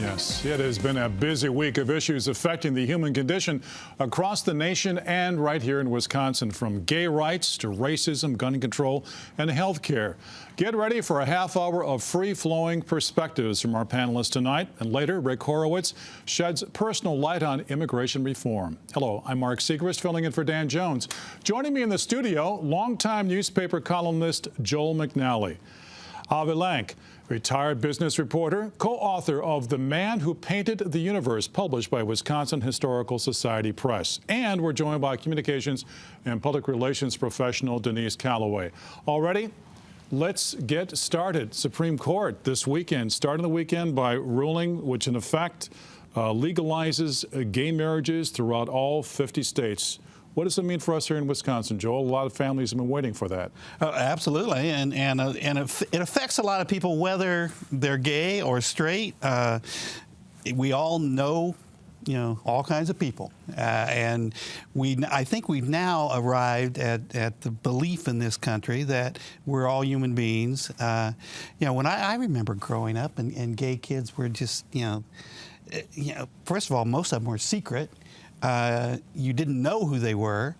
Yes, it has been a busy week of issues affecting the human condition across the nation and right here in Wisconsin, from gay rights to racism, gun control, and health care. Get ready for a half hour of free-flowing perspectives from our panelists tonight. And later, Rick Horowitz sheds personal light on immigration reform. Hello, I'm Mark Siegrist, filling in for Dan Jones. Joining me in the studio, longtime newspaper columnist Joel McNally. Avi Lank, retired business reporter, co-author of The Man Who Painted the Universe, published by Wisconsin Historical Society Press. And we're joined by communications and public relations professional Denise Callaway. Already, let's get started. Supreme Court this weekend, starting the weekend by ruling which in effect legalizes gay marriages throughout all 50 states. What does it mean for us here in Wisconsin, Joel? A lot of families have been waiting for that. Absolutely, and it affects a lot of people, whether they're gay or straight. We all know, all kinds of people, and I think we've now arrived at the belief in this country that we're all human beings. When I remember growing up, and gay kids were just, first of all, most of them were secret. You didn't know who they were,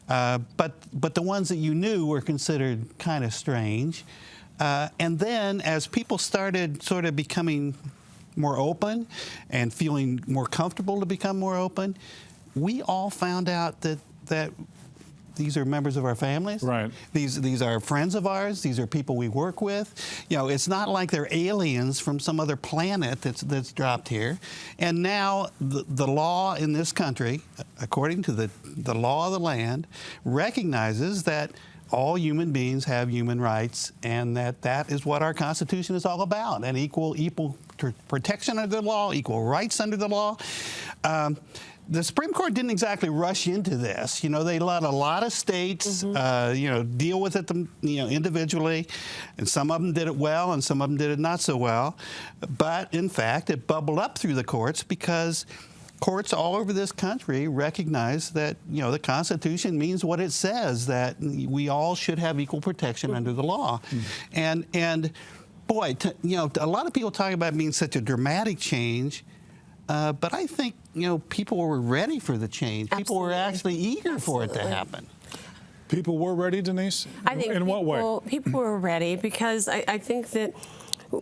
but the ones that you knew were considered kind of strange. And then as people started sort of becoming more open and feeling more comfortable to become more open, we all found out that these are members of our families. Right. These are friends of ours. These are people we work with. It's not like they're aliens from some other planet that's dropped here. And now the law in this country, according to the law of the land, recognizes that all human beings have human rights, and that is what our Constitution is all about, and equal protection under the law, equal rights under the law. The Supreme Court didn't exactly rush into this. They let a lot of states, deal with it, individually, and some of them did it well, and some of them did it not so well. But in fact, it bubbled up through the courts because courts all over this country recognize that the Constitution means what it says, that we all should have equal protection under the law, and boy, a lot of people talk about being such a dramatic change. But I think, people were ready for the change. Absolutely. People were actually eager for it to happen. People were ready, Denise? I think in what way? People were ready because I think that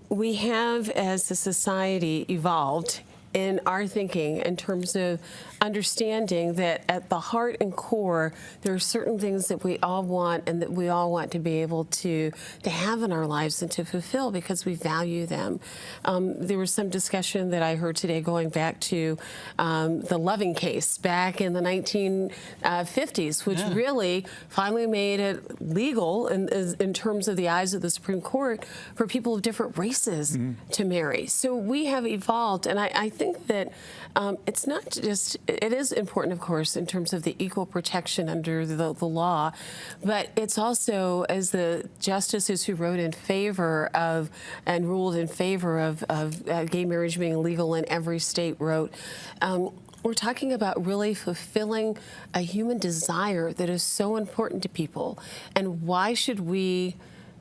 we have, as a society, evolved in our thinking in terms of understanding that at the heart and core, there are certain things that we all want and that we all want to be able to have in our lives and to fulfill because we value them. There was some discussion that I heard today going back to the Loving case back in the 1950s, which really finally made it legal in terms of the eyes of the Supreme Court for people of different races to marry. So we have evolved, and I think that it's not just, it is important, of course, in terms of the equal protection under the law, but it's also, as the justices who wrote in favor of and ruled in favor of gay marriage being legal in every state wrote, we're talking about really fulfilling a human desire that is so important to people. And why should we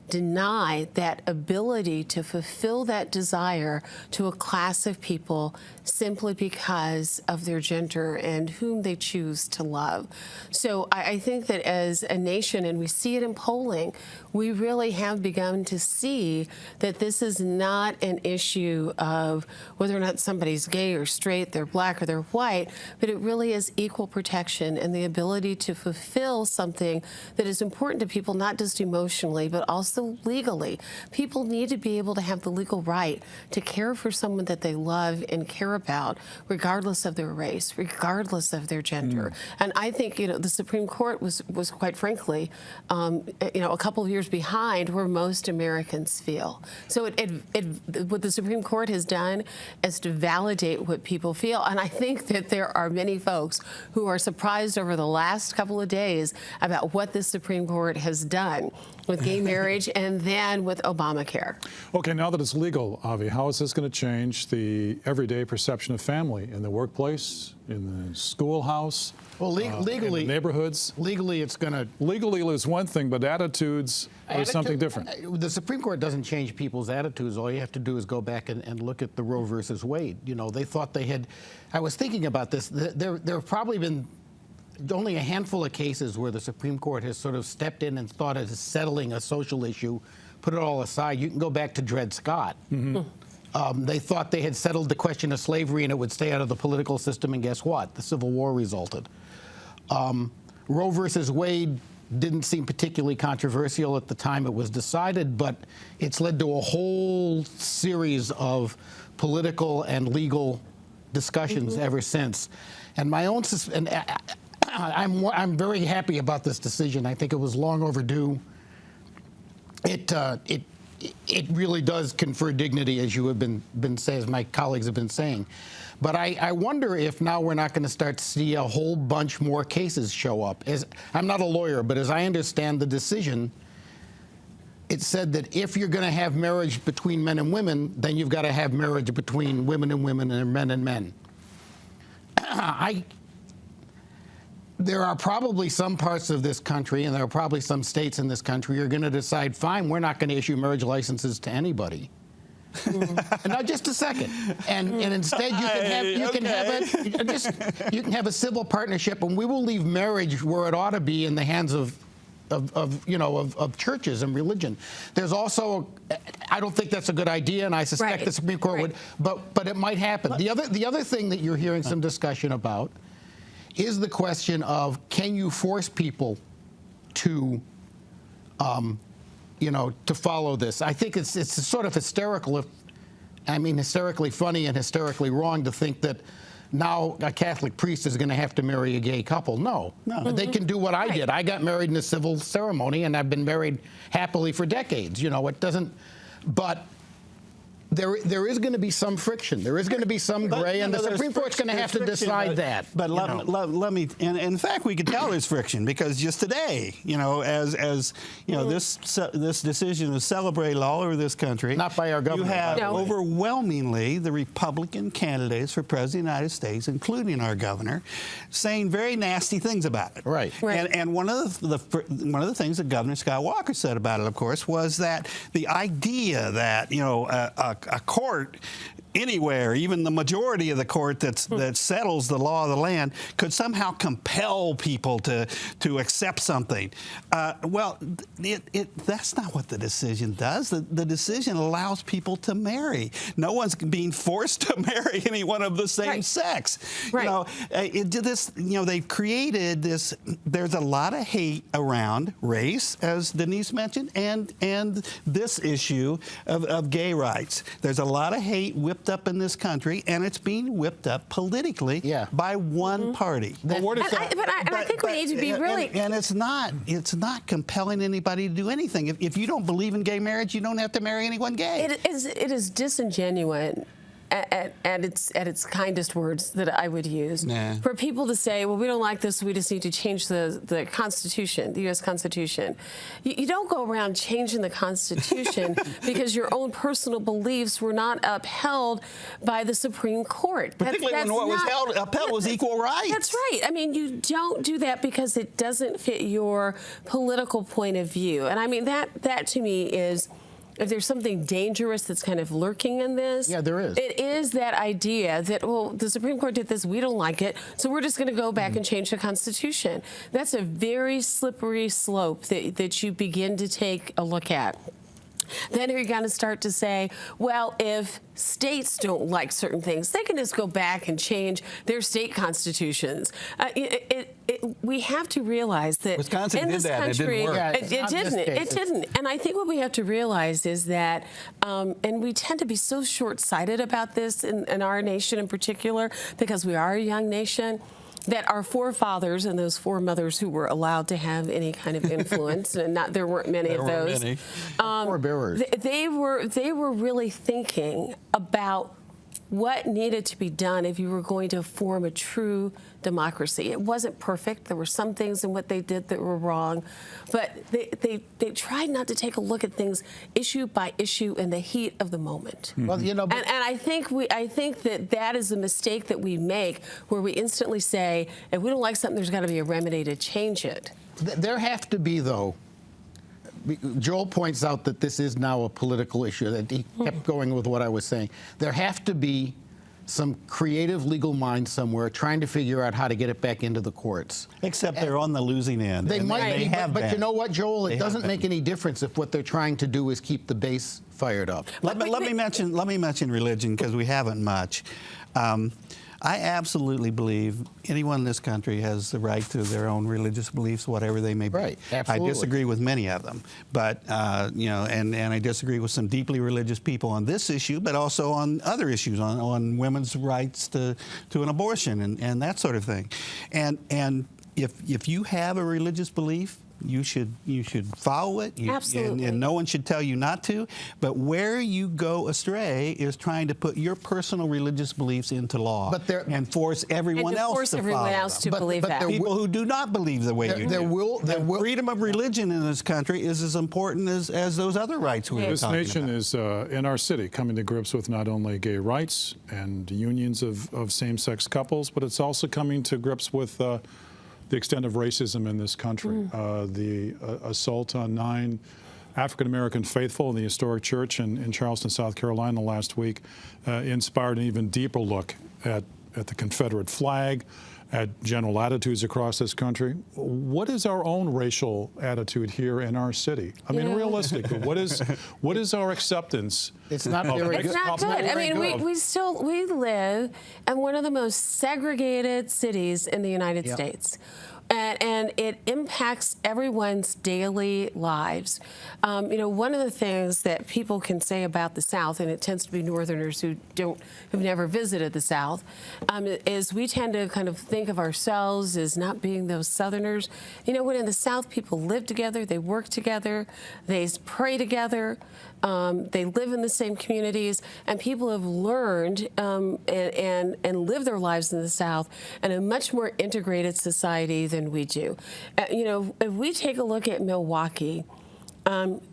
deny that ability to fulfill that desire to a class of people simply because of their gender and whom they choose to love? So I think that as a nation, and we see it in polling, we really have begun to see that this is not an issue of whether or not somebody's gay or straight, they're black or they're white, but it really is equal protection and the ability to fulfill something that is important to people, not just emotionally, but also legally. People need to be able to have the legal right to care for someone that they love and care about, regardless of their race, regardless of their gender. And I think, the Supreme Court was quite frankly, a couple of years behind where most Americans feel. So what the Supreme Court has done is to validate what people feel. And I think that there are many folks who are surprised over the last couple of days about what the Supreme Court has done. with gay marriage and then with Obamacare. Okay, now that it's legal, Avi, how is this going to change the everyday perception of family in the workplace, in the schoolhouse, Well, legally, in the neighborhoods? legally, it's going to. Legally is one thing, but attitudes are something different. The Supreme Court doesn't change people's attitudes. All you have to do is go back and look at the Roe versus Wade. You know, they thought they had. I was thinking about this. There have probably been only a handful of cases where the Supreme Court has sort of stepped in and thought of settling a social issue, put it all aside. You can go back to Dred Scott. They thought they had settled the question of slavery and it would stay out of the political system, and guess what? The Civil War resulted. Roe versus Wade didn't seem particularly controversial at the time it was decided, but it's led to a whole series of political and legal discussions ever since. And my own, I'm very happy about this decision. I think it was long overdue. It really does confer dignity, as you have been saying, as my colleagues have been saying. But I wonder if now we're not going to start to see a whole bunch more cases show up. I'm not a lawyer, but as I understand the decision, it said that if you're going to have marriage between men and women, then you've got to have marriage between women and women and men and men. There are probably some parts of this country, and there are probably some states in this country, are going to decide, fine, we're not going to issue marriage licenses to anybody. Now, just a second, and instead you can have a civil partnership, and we will leave marriage where it ought to be in the hands of churches and religion. There's also, I don't think that's a good idea, and I suspect the Supreme Court would, but it might happen. The other thing that you're hearing some discussion about is the question of, can you force people to to follow this? I think it's sort of hysterical, hysterically funny and hysterically wrong to think that now a Catholic priest is going to have to marry a gay couple. No. They can do what I did. I got married in a civil ceremony, and I've been married happily for decades. It doesn't, but there is going to be some friction. There is going to be some gray, and the Supreme Court's going to have to decide that. But let me, and in fact, we could tell there's friction, because just today, as this decision is celebrated all over this country. Not by our government. You have overwhelmingly the Republican candidates for President of the United States, including our governor, saying very nasty things about it. Right. And one of the things that Governor Scott Walker said about it, of course, was that the idea that a court anywhere, even the majority of the court that settles the law of the land, could somehow compel people to accept something. Well, that's not what the decision does. The decision allows people to marry. No one's being forced to marry anyone of the same sex. They've created this. There's a lot of hate around race, as Denise mentioned, and this issue of gay rights. There's a lot of hate whipped up in this country, and it's being whipped up politically by one party. But I think we need to be really... And it's not compelling anybody to do anything. If you don't believe in gay marriage, you don't have to marry anyone gay. It is disingenuous at its kindest words that I would use, for people to say, well, we don't like this, we just need to change the Constitution, the U.S. Constitution. You don't go around changing the Constitution because your own personal beliefs were not upheld by the Supreme Court. Particularly when what was upheld was equal rights. That's right. I mean, you don't do that because it doesn't fit your political point of view. And that to me is... If there's something dangerous that's kind of lurking in this, there is. It is that idea that, well, the Supreme Court did this, we don't like it, so we're just going to go back and change the Constitution. That's a very slippery slope that you begin to take a look at. Then you're going to start to say, well, if states don't like certain things, they can just go back and change their state constitutions. We have to realize that Wisconsin in did this that. country, It didn't work. It didn't. And I think what we have to realize is that, and we tend to be so short-sighted about this in our nation in particular, because we are a young nation, that our forefathers and those foremothers who were allowed to have any kind of influence, and there weren't many of those, forebearers. They were really thinking about what needed to be done if you were going to form a true democracy. It wasn't perfect. There were some things in what they did that were wrong, but they tried not to take a look at things issue by issue in the heat of the moment. Well, you know, And I think that is a mistake that we make, where we instantly say, if we don't like something, there's got to be a remedy to change it. there have to be, though. Joel points out that this is now a political issue, that he kept going with what I was saying. There have to be some creative legal mind somewhere trying to figure out how to get it back into the courts. Except they're on the losing end. They and might they be, have but been. you know what, Joel? It They doesn't have make been. any difference if what they're trying to do is keep the base fired up. Let me mention religion, because we haven't much. I absolutely believe anyone in this country has the right to their own religious beliefs, whatever they may be. Right, absolutely. I disagree with many of them, but you know, and I disagree with some deeply religious people on this issue, but also on other issues, on women's rights to an abortion and that sort of thing. And if you have a religious belief, you should follow it. Absolutely. And no one should tell you not to. But where you go astray is trying to put your personal religious beliefs into law and force everyone else to follow them. Believe that. People who do not believe the way you do. Freedom of religion in this country is as important as those other rights we were This talking nation about. is, in our city, coming to grips with not only gay rights and unions of same-sex couples, but it's also coming to grips with the extent of racism in this country. The assault on 9 African-American faithful in the historic church in Charleston, South Carolina last week inspired an even deeper look at the Confederate flag, at general attitudes across this country. What is our own racial attitude here in our city? I mean, realistically, what is our acceptance? It's not very good. It's not good. I mean, we live in one of the most segregated cities in the United States. And it impacts everyone's daily lives. You know, one of the things that people can say about the South, and it tends to be Northerners who've never visited the South, is we tend to kind of think of ourselves as not being those Southerners. You know, when in the South, people live together, they work together, they pray together, they live in the same communities, and people have learned and live their lives in the South in a much more integrated society than we do. You know, if we take a look at Milwaukee,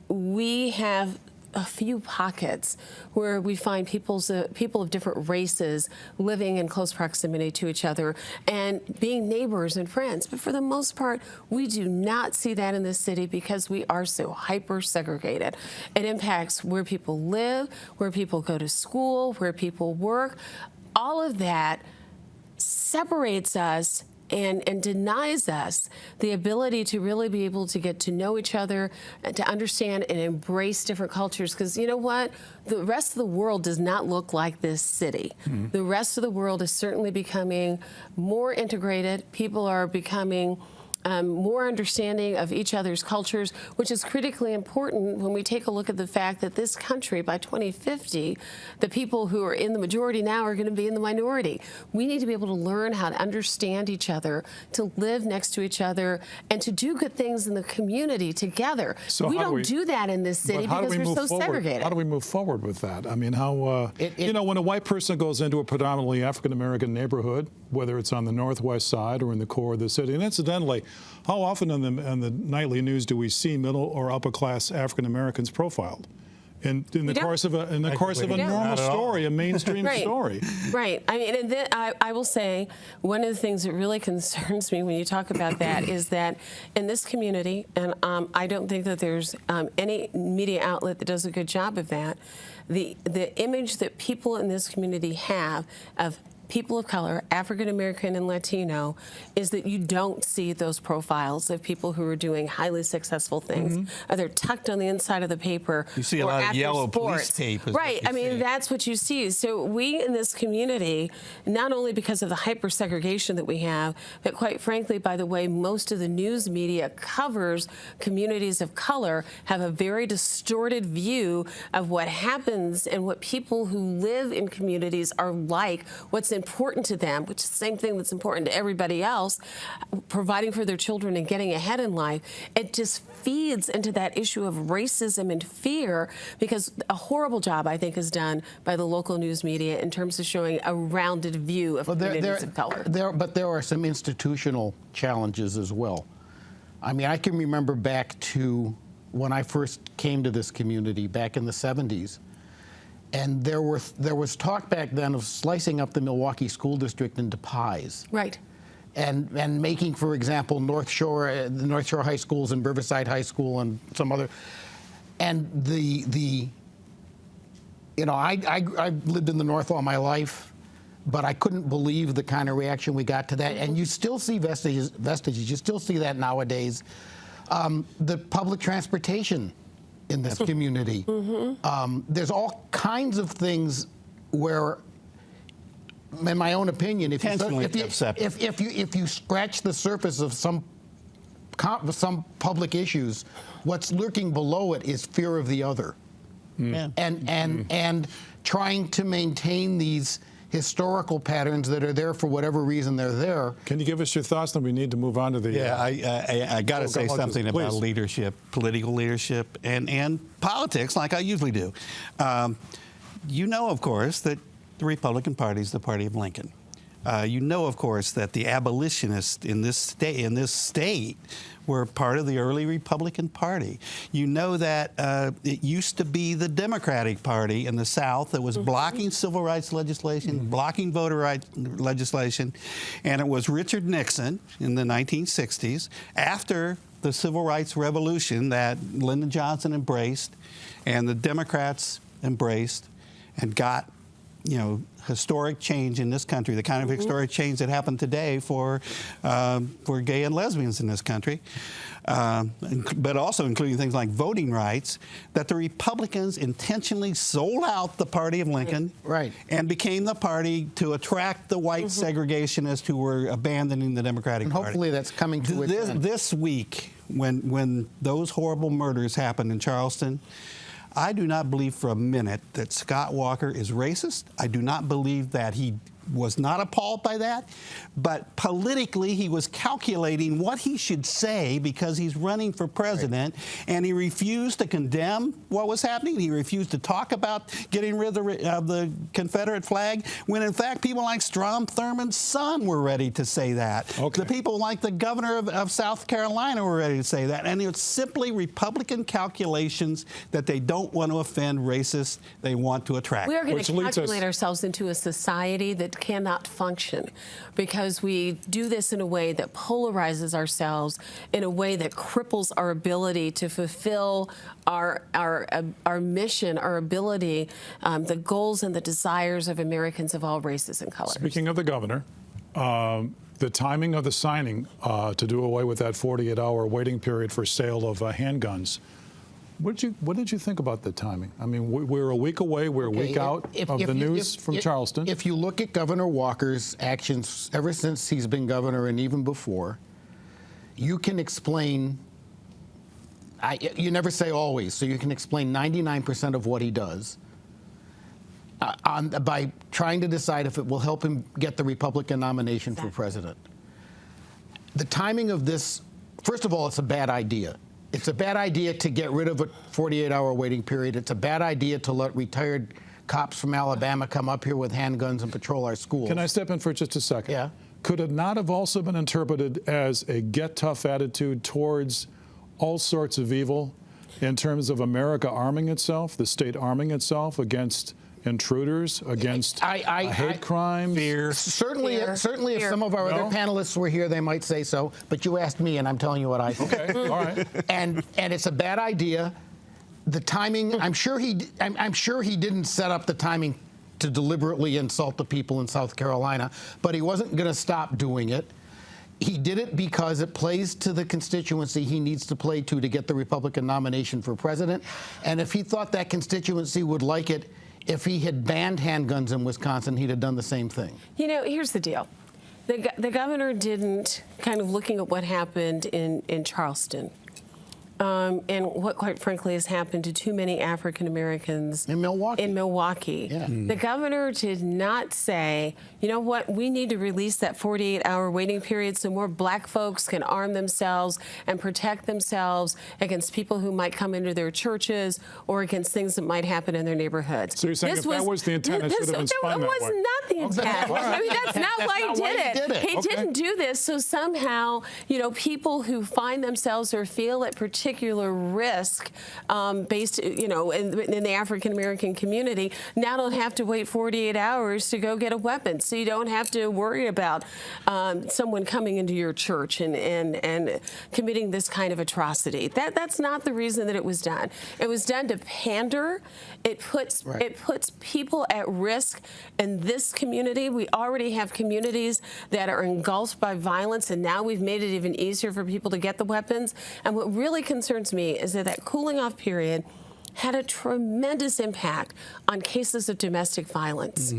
we have a few pockets where we find people of different races living in close proximity to each other and being neighbors and friends. But for the most part, we do not see that in this city because we are so hyper segregated. It impacts where people live, where people go to school, where people work. All of that separates us and denies us the ability to really be able to get to know each other, and to understand and embrace different cultures. Because you know what? The rest of the world does not look like this city. The rest of the world is certainly becoming more integrated. People are becoming more understanding of each other's cultures, which is critically important when we take a look at the fact that this country, by 2050, the people who are in the majority now are going to be in the minority. We need to be able to learn how to understand each other, to live next to each other, and to do good things in the community together. So we don't do that in this city because we're so segregated. How do we move forward with that? I mean, how, you know, when a white person goes into a predominantly African-American neighborhood, whether it's on the northwest side or in the core of the city, and incidentally, how often in the nightly news do we see middle or upper class African Americans profiled? In the course of a normal story, a mainstream story. Right. I mean, and then I will say one of the things that really concerns me when you talk about that is that in this community, and I don't think that there's any media outlet that does a good job of that, the image that people in this community have of people of color, African American and Latino, is that you don't see those profiles of people who are doing highly successful things. They're tucked on the inside of the paper. You see a lot of yellow police tape. Right. I mean, that's what you see. So we in this community, not only because of the hyper segregation that we have, but quite frankly, by the way, most of the news media covers communities of color, have a very distorted view of what happens and what people who live in communities are like, what's important to them, which is the same thing that's important to everybody else, providing for their children and getting ahead in life, it just feeds into that issue of racism and fear, because a horrible job, I think, is done by the local news media in terms of showing a rounded view of communities of color. But there are some institutional challenges as well. I mean, I can remember back to when I first came to this community back in the 70s, and there was talk back then of slicing up the Milwaukee school district into pies. Right. And making, for example, the North Shore High Schools and Riverside High School and some other, and I lived in the North all my life, but I couldn't believe the kind of reaction we got to that. And you still see vestiges. You still see that nowadays. The public transportation in this community. There's all kinds of things where, in my own opinion, if you scratch the surface of some public issues, what's lurking below it is fear of the other, and trying to maintain these historical patterns that are there for whatever reason they're there. Can you give us your thoughts? Then we need to move on to the. Yeah, I got to say something about leadership, political leadership, and politics, like I usually do. You know, of course, that the Republican Party is the party of Lincoln. You know, of course, that the abolitionists in this state were part of the early Republican Party. You know that it used to be the Democratic Party in the South that was blocking civil rights legislation, blocking voter rights legislation, and it was Richard Nixon in the 1960s, after the Civil Rights Revolution, that Lyndon Johnson embraced and the Democrats embraced and got, you know, historic change in this country, the kind of historic change that happened today for gay and lesbians in this country, but also including things like voting rights, that the Republicans intentionally sold out the party of Lincoln and became the party to attract the white segregationists who were abandoning the Democratic Party. Hopefully that's coming to its end. This week, when those horrible murders happened in Charleston, I do not believe for a minute that Scott Walker is racist. I do not believe that he was not appalled by that, but politically he was calculating what he should say because he's running for president, and he refused to condemn what was happening. He refused to talk about getting rid of the Confederate flag, when in fact people like Strom Thurmond's son were ready to say that. The people like the governor of South Carolina were ready to say that, and it's simply Republican calculations that they don't want to offend racists, they want to attract. We are going to calculate ourselves into a society that cannot function because we do this in a way that polarizes ourselves, in a way that cripples our ability to fulfill our mission, our ability, the goals and the desires of Americans of all races and colors. Speaking of the governor, the timing of the signing to do away with that 48-hour waiting period for sale of handguns. What did you think about the timing? I mean, we're a week away, we're a week out of the news from Charleston. If you look at Governor Walker's actions ever since he's been governor and even before, you can explain, you never say always, so you can explain 99% of what he does by trying to decide if it will help him get the Republican nomination for president. The timing of this, first of all, it's a bad idea. It's a bad idea to get rid of a 48-hour waiting period. It's a bad idea to let retired cops from Alabama come up here with handguns and patrol our schools. Can I step in for just a second? Yeah. Could it not have also been interpreted as a get-tough attitude towards all sorts of evil in terms of America arming itself, the state arming itself against intruders, against hate crimes? Fear. Certainly, if some of our other panelists were here, they might say so. But you asked me, and I'm telling you what I think. Okay, all right. And it's a bad idea. The timing. I'm sure he didn't set up the timing to deliberately insult the people in South Carolina, but he wasn't going to stop doing it. He did it because it plays to the constituency he needs to play to get the Republican nomination for president. And if he thought that constituency would like it, if he had banned handguns in Wisconsin, he'd have done the same thing. You know, here's the deal. The governor didn't, kind of looking at what happened in Charleston, and what, quite frankly, has happened to too many African Americans in Milwaukee. The governor did not say, you know what, we need to release that 48-hour waiting period so more black folks can arm themselves and protect themselves against people who might come into their churches or against things that might happen in their neighborhoods. So you're saying if that was the intent, it should have been spun that way. It was not the intent. I mean, that's not why he did it. He didn't do this, so somehow, you know, people who find themselves or feel at particular risk based, you know, in the African-American community now don't have to wait 48 hours to go get a weapon. So you don't have to worry about someone coming into your church and committing this kind of atrocity. That's not the reason that it was done. It was done to pander. It puts people at risk in this community. We already have communities that are engulfed by violence, and now we've made it even easier for people to get the weapons. And what really concerns me is that cooling off period had a tremendous impact on cases of domestic violence,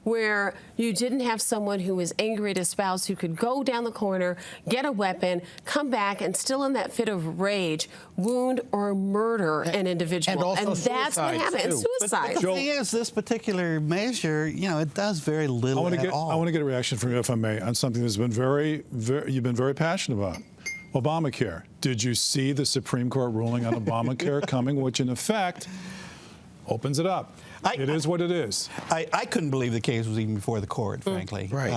where you didn't have someone who was angry at a spouse who could go down the corner, get a weapon, come back, and still in that fit of rage, wound or murder an individual. And that's what happened. And suicide. But the thing is, this particular measure, you know, it does very little at all. I want to get a reaction from you, if I may, on something that's been you've been very passionate about. Obamacare. Did you see the Supreme Court ruling on Obamacare coming, which in effect opens it up? It is what it is. I couldn't believe the case was even before the court, frankly. Right.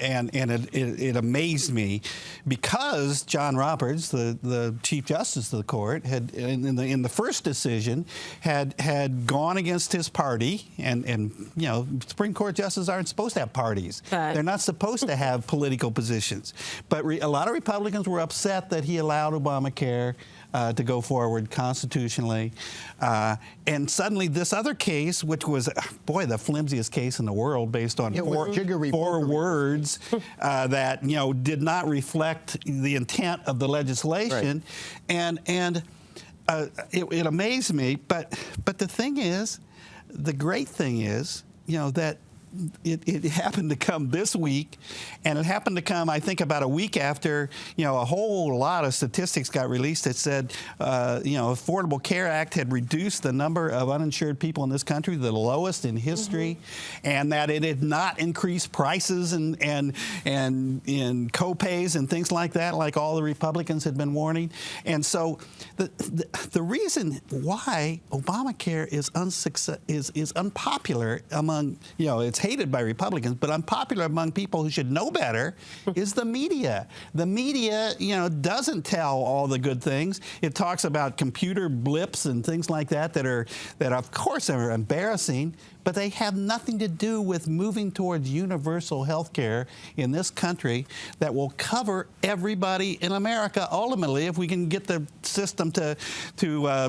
And it amazed me because John Roberts, the Chief Justice of the court, had in the first decision had gone against his party, and you know, Supreme Court justices aren't supposed to have parties. They're not supposed to have political positions. But a lot of Republicans were upset that he allowed Obamacare to go forward constitutionally. And suddenly this other case, which was, boy, the flimsiest case in the world based on four words that, you know, did not reflect the intent of the legislation. Right. And it amazed me. But the thing is, the great thing is, you know, that it happened to come this week, and it happened to come, I think, about a week after, you know, a whole lot of statistics got released that said, you know, Affordable Care Act had reduced the number of uninsured people in this country to the lowest in history, and that it had not increased prices and co-pays and things like that, like all the Republicans had been warning. And so the reason why Obamacare is unpopular among, you know, it's hated by Republicans, but unpopular among people who should know better, is the media. The media, you know, doesn't tell all the good things. It talks about computer blips and things like that of course are embarrassing, but they have nothing to do with moving towards universal health care in this country that will cover everybody in America. Ultimately, if we can get the system to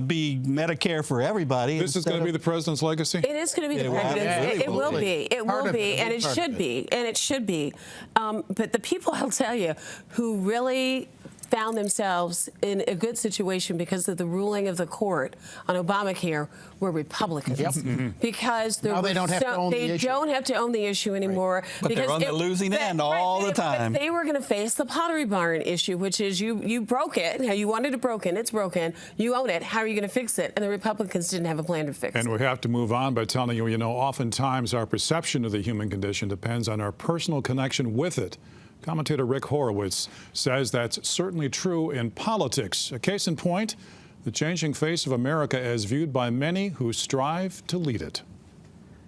be Medicare for everybody. This is going to be the president's legacy? It is going to be the president's. It will be. It will be, and it should be. And it should be. But the people, I'll tell you, who really found themselves in a good situation because of the ruling of the court on Obamacare were Republicans. Because now they don't have to own the issue. They don't have to own the issue anymore. But they're on the losing end all the time. They were going to face the Pottery Barn issue, which is you broke it. You wanted it broken. It's broken. You own it. How are you going to fix it? And the Republicans didn't have a plan to fix it. And we have to move on by telling you, you know, oftentimes our perception of the human condition depends on our personal connection with it. Commentator Rick Horowitz says that's certainly true in politics. A case in point, the changing face of America as viewed by many who strive to lead it.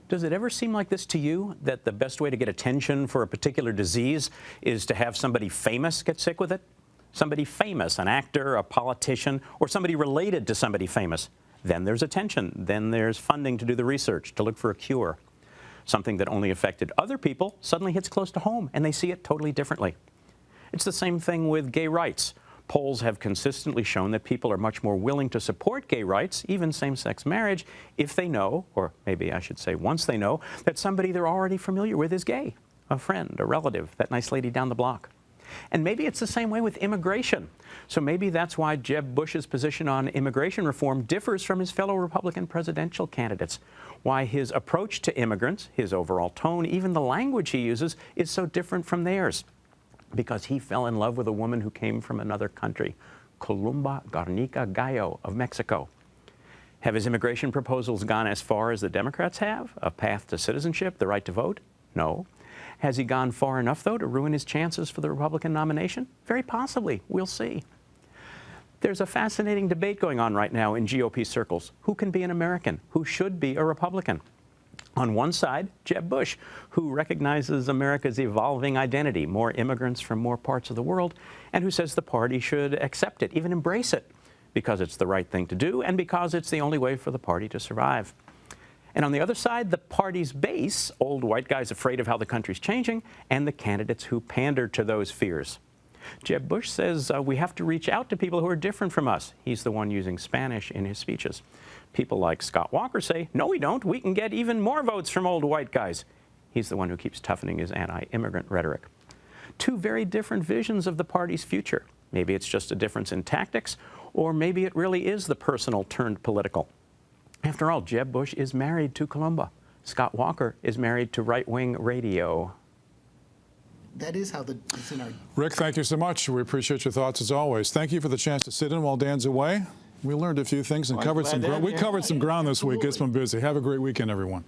Does it ever seem like this to you, that the best way to get attention for a particular disease is to have somebody famous get sick with it? Somebody famous, an actor, a politician, or somebody related to somebody famous. Then there's attention. Then there's funding to do the research, to look for a cure. Something that only affected other people suddenly hits close to home, and they see it totally differently. It's the same thing with gay rights. Polls have consistently shown that people are much more willing to support gay rights, even same-sex marriage, if they know, or maybe I should say once they know, that somebody they're already familiar with is gay, a friend, a relative, that nice lady down the block. And maybe it's the same way with immigration. So maybe that's why Jeb Bush's position on immigration reform differs from his fellow Republican presidential candidates. Why his approach to immigrants, his overall tone, even the language he uses, is so different from theirs. Because he fell in love with a woman who came from another country, Columba Garnica Gallo of Mexico. Have his immigration proposals gone as far as the Democrats have? A path to citizenship, the right to vote? No. Has he gone far enough, though, to ruin his chances for the Republican nomination? Very possibly. We'll see. There's a fascinating debate going on right now in GOP circles. Who can be an American? Who should be a Republican? On one side, Jeb Bush, who recognizes America's evolving identity, more immigrants from more parts of the world, and who says the party should accept it, even embrace it, because it's the right thing to do and because it's the only way for the party to survive. And on the other side, the party's base, old white guys afraid of how the country's changing, and the candidates who pander to those fears. Jeb Bush says we have to reach out to people who are different from us. He's the one using Spanish in his speeches. People like Scott Walker say, no, we don't. We can get even more votes from old white guys. He's the one who keeps toughening his anti-immigrant rhetoric. Two very different visions of the party's future. Maybe it's just a difference in tactics, or maybe it really is the personal turned political. After all, Jeb Bush is married to Columba. Scott Walker is married to right-wing radio. That is how it's in our... Rick, thank you so much. We appreciate your thoughts as always. Thank you for the chance to sit in while Dan's away. We learned a few things and covered some ground. We covered some ground this week. It's been busy. Have a great weekend, everyone.